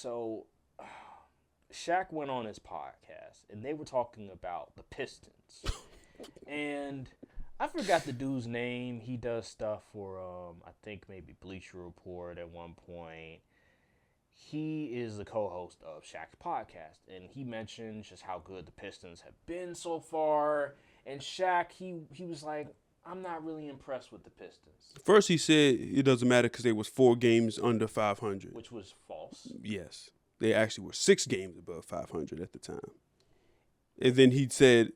So Shaq went on his podcast, and they were talking about the Pistons. And I forgot the dude's name. He does stuff for, I think maybe Bleacher Report at one point. He is the co-host of Shaq's podcast, and he mentioned just how good the Pistons have been so far. And Shaq, he was like, I'm not really impressed with the Pistons. First, he said it doesn't matter because they was 4 games under 500. Which was false. Yes. They actually were 6 games above 500 at the time. And then he said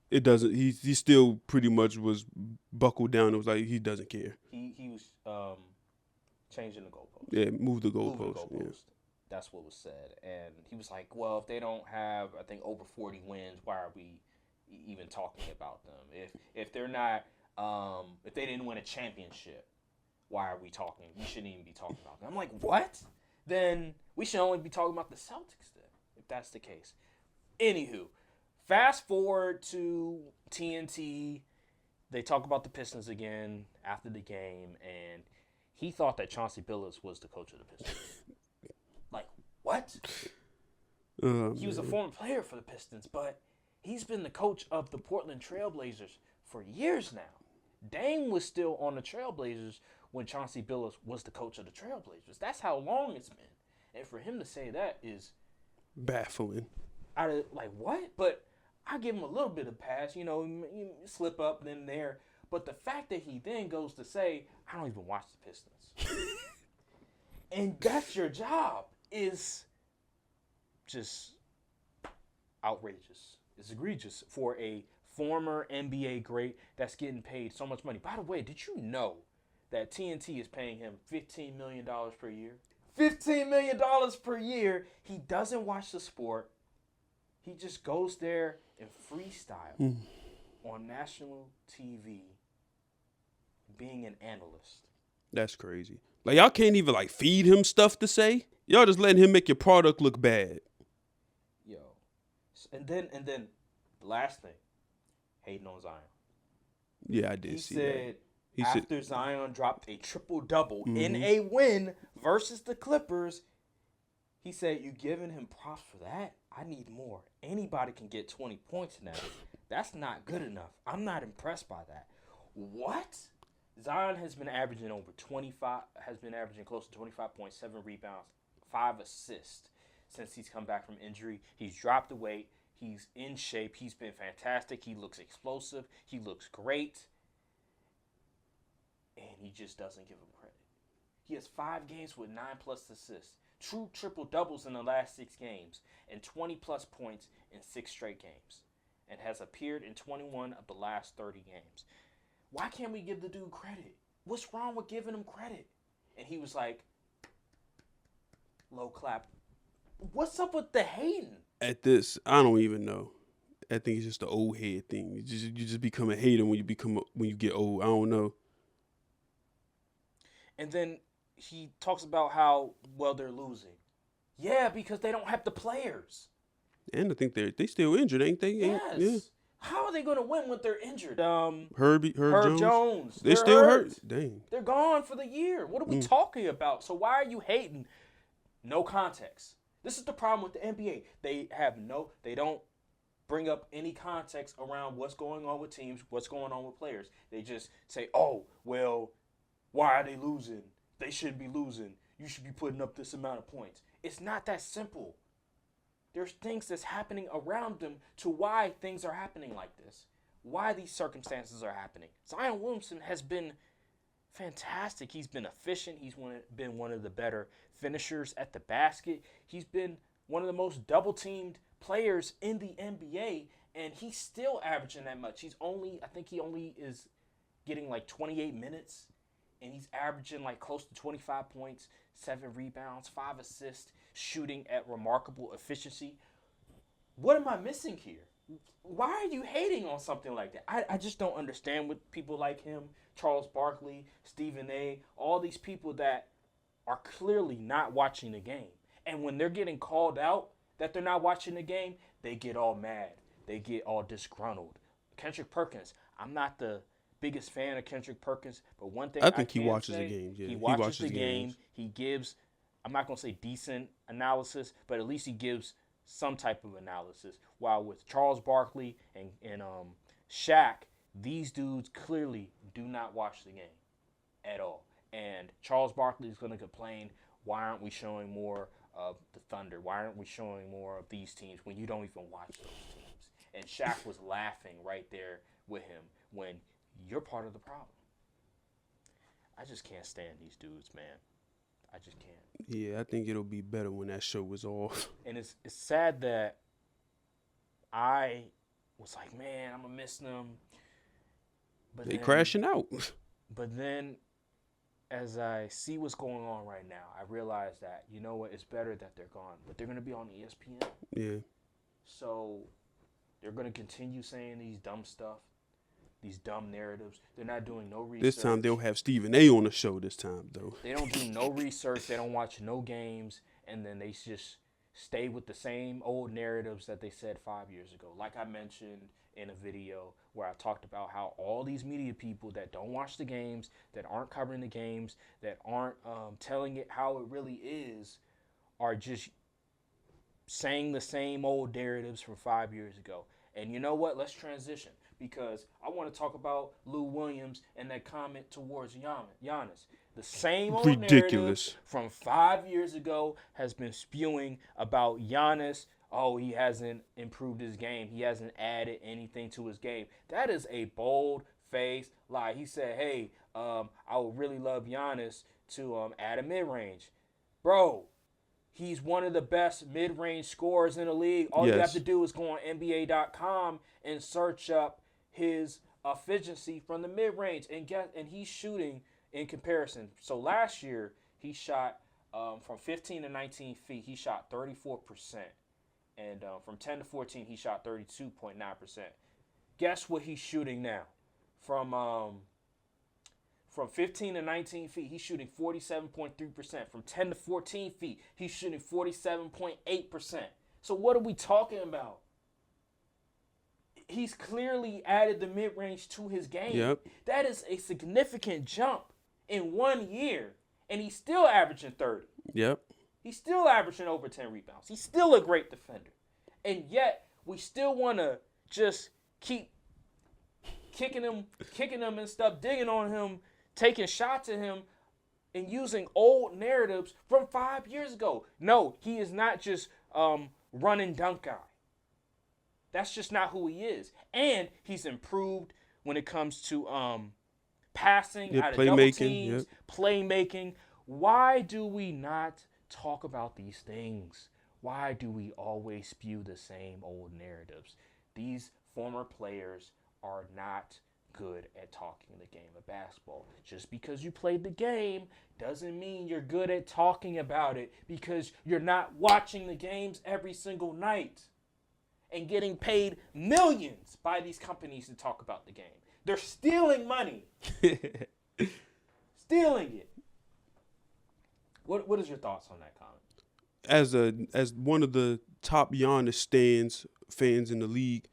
it doesn't. He still pretty much was buckled down. It was like he doesn't care. He was changing the goalpost. Yeah, move the goalpost. Yeah. That's what was said. And he was like, well, if they don't have, I think, over 40 wins, why are we even talking about them? If they're not, if they didn't win a championship, why are we talking? We shouldn't even be talking about them. I'm like, what? Then we should only be talking about the Celtics then, if that's the case. Anywho, fast forward to TNT. They talk about the Pistons again after the game, and he thought that Chauncey Billups was the coach of the Pistons. Like, what? He was a former player for the Pistons, but he's been the coach of the Portland Trailblazers for years now. Dame was still on the Trailblazers when Chauncey Billups was the coach of the Trailblazers. That's how long it's been. And for him to say that is baffling. Like, what? But I give him a little bit of pass. You know, you slip up then there. But the fact that he then goes to say, I don't even watch the Pistons. And that's your job is just outrageous. It's egregious for a former NBA great that's getting paid so much money. By the way, did you know that TNT is paying him $15 million per year? $15 million per year. He doesn't watch the sport. He just goes there and freestyle on national TV being an analyst. That's crazy. Like, y'all can't even, like, feed him stuff to say. Y'all just letting him make your product look bad. Yo. And then the last thing, hating on Zion. Yeah, I did see that. He said after Zion dropped a triple-double in a win versus the Clippers, he said, you giving him props for that? I need more. Anybody can get 20 points now. That's not good enough. I'm not impressed by that. What? Zion has been averaging close to 25.7 rebounds, 5 assists since he's come back from injury. He's dropped the weight. He's in shape. He's been fantastic. He looks explosive. He looks great. And he just doesn't give him credit. He has 5 games with 9+ assists, true triple-doubles in the last 6 games, and 20+ points in 6 straight games, and has appeared in 21 of the last 30 games. Why can't we give the dude credit? What's wrong with giving him credit? And he was like, low clap. What's up with the hating? At this, I don't even know. I think it's just the old head thing. You just become a hater when you get old. I don't know. And then he talks about how well they're losing. Yeah, because they don't have the players. And I think they still injured, ain't they? Yes. Yeah. How are they going to win when they're injured? Herb Jones. They're still hurt. Dang. They're gone for the year. What are we talking about? So why are you hating? No context. This is the problem with the NBA. They don't bring up any context around what's going on with teams, what's going on with players. They just say, oh, well, why are they losing? They shouldn't be losing. You should be putting up this amount of points. It's not that simple. There's things that's happening around them to why things are happening like this. Why these circumstances are happening. Zion Williamson has been fantastic. He's been efficient. He's been one of the better finishers at the basket. He's been one of the most double-teamed players in the NBA, and he's still averaging that much. I think he only is getting like 28 minutes, and he's averaging like close to 25 points, 7 rebounds, 5 assists, shooting at remarkable efficiency. What am I missing here? Why are you hating on something like that? I just don't understand with people like him, Charles Barkley, Stephen A., all these people that are clearly not watching the game. And when they're getting called out that they're not watching the game, they get all mad. They get all disgruntled. Kendrick Perkins, I'm not the biggest fan of Kendrick Perkins, but one thing I think he watches the games. Yeah. He watches the game. He gives I'm not going to say decent analysis, but at least he gives some type of analysis. While with Charles Barkley and Shaq, these dudes clearly do not watch the game at all. And Charles Barkley is going to complain, why aren't we showing more of the Thunder? Why aren't we showing more of these teams when you don't even watch those teams? And Shaq was laughing right there with him when you're part of the problem. I just can't stand these dudes, man. I just can't. Yeah, I think it'll be better when that show is off. And it's sad that I was like, man, I'm going to miss them. But they crashing out. But then as I see what's going on right now, I realize that, you know what, it's better that they're gone. But they're going to be on ESPN. Yeah. So they're going to continue saying these dumb stuff, these dumb narratives. They're not doing no research. This time they'll have Stephen A. on the show this time, though. They don't do no research. They don't watch no games. And then they just stay with the same old narratives that they said 5 years ago. Like I mentioned in a video where I talked about how all these media people that don't watch the games, that aren't covering the games, that aren't telling it how it really is, are just saying the same old narratives from 5 years ago. And you know what? Let's transition, because I want to talk about Lou Williams and that comment towards Giannis. The same old ridiculous narrative from 5 years ago has been spewing about Giannis. Oh, he hasn't improved his game. He hasn't added anything to his game. That is a bold-faced lie. He said, hey, I would really love Giannis to add a mid-range. Bro, he's one of the best mid-range scorers in the league. All you have to do is go on NBA.com and search up his efficiency from the mid-range. And he's shooting in comparison. So last year, he shot from 15 to 19 feet, he shot 34%. And from 10 to 14, he shot 32.9%. Guess what he's shooting now? From 15 to 19 feet, he's shooting 47.3%. From 10 to 14 feet, he's shooting 47.8%. So what are we talking about? He's clearly added the mid-range to his game. Yep. That is a significant jump in 1 year. And he's still averaging 30. Yep. He's still averaging over 10 rebounds. He's still a great defender. And yet, we still want to just keep kicking him and stuff, digging on him, taking shots at him, and using old narratives from 5 years ago. No, he is not just run and dunk guy. That's just not who he is. And he's improved when it comes to passing out of double teams, playmaking. Why do we not talk about these things? Why do we always spew the same old narratives? These former players are not good at talking the game of basketball. Just because you played the game doesn't mean you're good at talking about it, because you're not watching the games every single night and getting paid millions by these companies to talk about the game. They're stealing money. Stealing it. What is your thoughts on that comment? As one of the top Giannis fans in the league,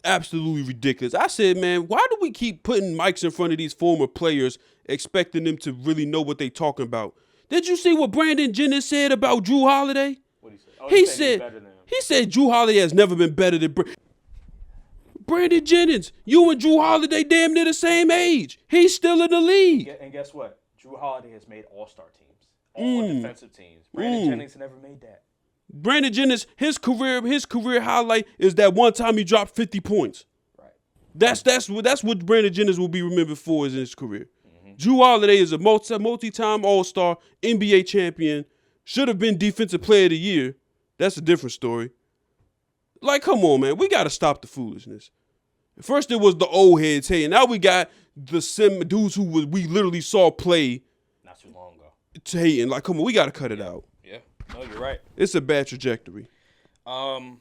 absolutely ridiculous. I said, man, why do we keep putting mics in front of these former players, expecting them to really know what they talking about? Did you see what Brandon Jennings said about Drew Holiday? What did he say? Oh, he said Drew Holiday has never been better than Brandon Jennings. You and Drew Holiday damn near the same age. He's still in the league. And guess what? Drew Holiday has made all-star teams. All defensive teams. Brandon Jennings never made that. Brandon Jennings, his career highlight is that one time he dropped 50 points. Right. That's what Brandon Jennings will be remembered for in his career. Mm-hmm. Drew Holiday is a multi-time All-Star, NBA champion, should have been Defensive Player of the Year. That's a different story. Like, come on, man. We got to stop the foolishness. First it was the old heads hating. Now we got the dudes who we literally saw play not too long ago hating. Like, come on, we got to cut it out. Yeah. No, you're right. It's a bad trajectory. Draymond,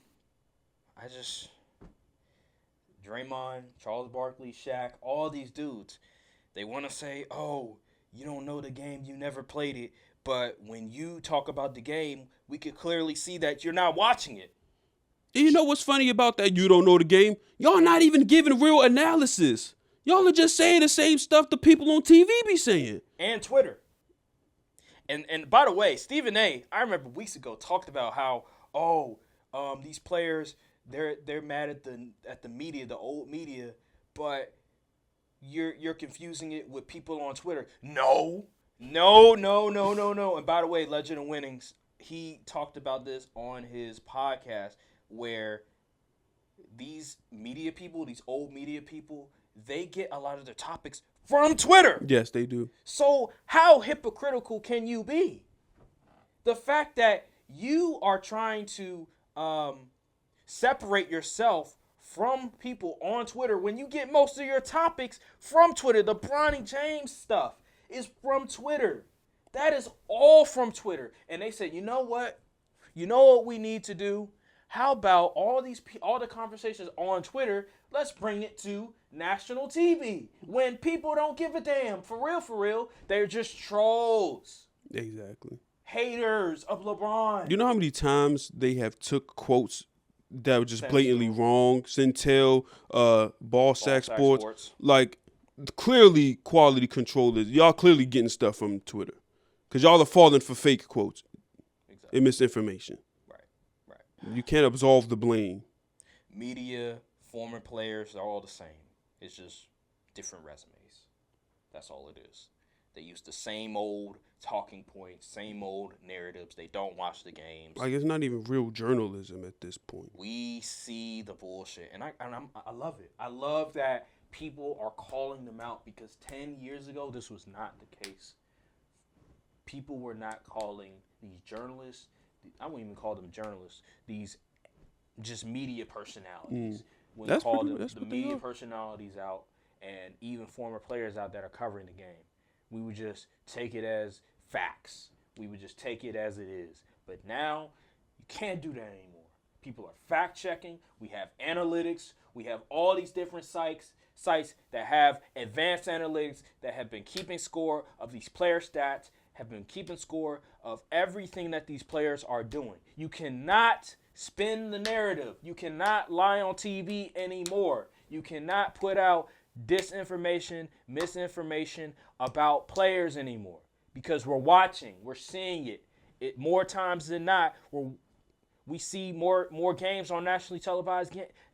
Charles Barkley, Shaq, all these dudes, they want to say, oh, you don't know the game, you never played it. But when you talk about the game, we could clearly see that you're not watching it. And you know what's funny about that? You don't know the game. Y'all not even giving real analysis. Y'all are just saying the same stuff the people on TV be saying. And Twitter. And by the way, Stephen A., I remember weeks ago talked about how these players they're mad at the media, the old media, but you're confusing it with people on Twitter. No. And by the way, Legend of Winnings, he talked about this on his podcast where these media people, these old media people, they get a lot of their topics from Twitter. Yes, they do. So how hypocritical can you be? The fact that you are trying to separate yourself from people on Twitter when you get most of your topics from Twitter. The Bronny James stuff is from Twitter. That is all from Twitter. And they said, you know what? You know what we need to do? How about all the conversations on Twitter, let's bring it to national TV. When people don't give a damn. For real, they're just trolls. Exactly. Haters of LeBron. You know how many times they have took quotes that were just blatantly wrong? Centel, Ball Sack Sports. Like, clearly quality controllers. Y'all clearly getting stuff from Twitter. Because y'all are falling for fake quotes and misinformation. Right. You can't absolve the blame. Media, former players are all the same. It's just different resumes. That's all it is. They use the same old talking points, same old narratives. They don't watch the games. Like, it's not even real journalism at this point. We see the bullshit, and I love it. I love that people are calling them out because 10 years ago, this was not the case. People were not calling these journalists, I wouldn't even call them journalists, these just media personalities. When we call them the media personalities out and even former players out that are covering the game, we would just take it as facts. We would just take it as it is. But now, you can't do that anymore. People are fact-checking. We have analytics. We have all these different sites that have advanced analytics that have been keeping score of these player stats, have been keeping score of everything that these players are doing. You cannot spin the narrative. You cannot lie on TV anymore. You cannot put out disinformation, misinformation about players anymore because we're watching, we're seeing it more times than not. We see more games on nationally televised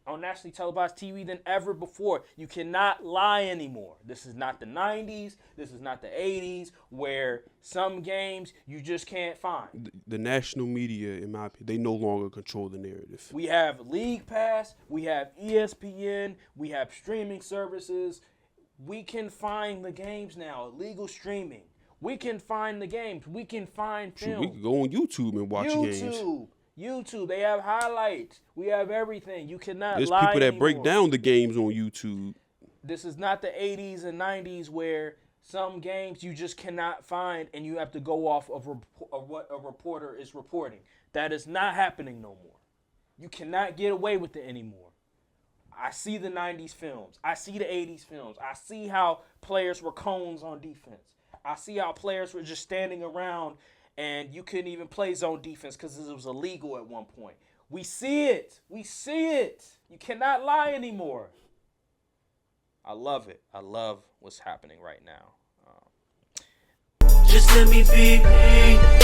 TV than ever before. You cannot lie anymore. This is not the 90s. This is not the 80s where some games you just can't find. The national media, in my opinion, they no longer control the narrative. We have League Pass. We have ESPN. We have streaming services. We can find the games now. Illegal streaming. We can find the games. We can find film. We can go on YouTube and watch games. YouTube, they have highlights. We have everything. You cannot There's lie people that anymore. break down the games on YouTube. This is not the 80s and 90s where some games you just cannot find and you have to go off of what a reporter is reporting. That is not happening no more. You cannot get away with it anymore. I see the 90s films. I see the 80s films. I see how players were cones on defense. I see how players were just standing around and you couldn't even play zone defense because it was illegal at one point. We see it. You cannot lie anymore. I love it. I love what's happening right now. Just let me be me.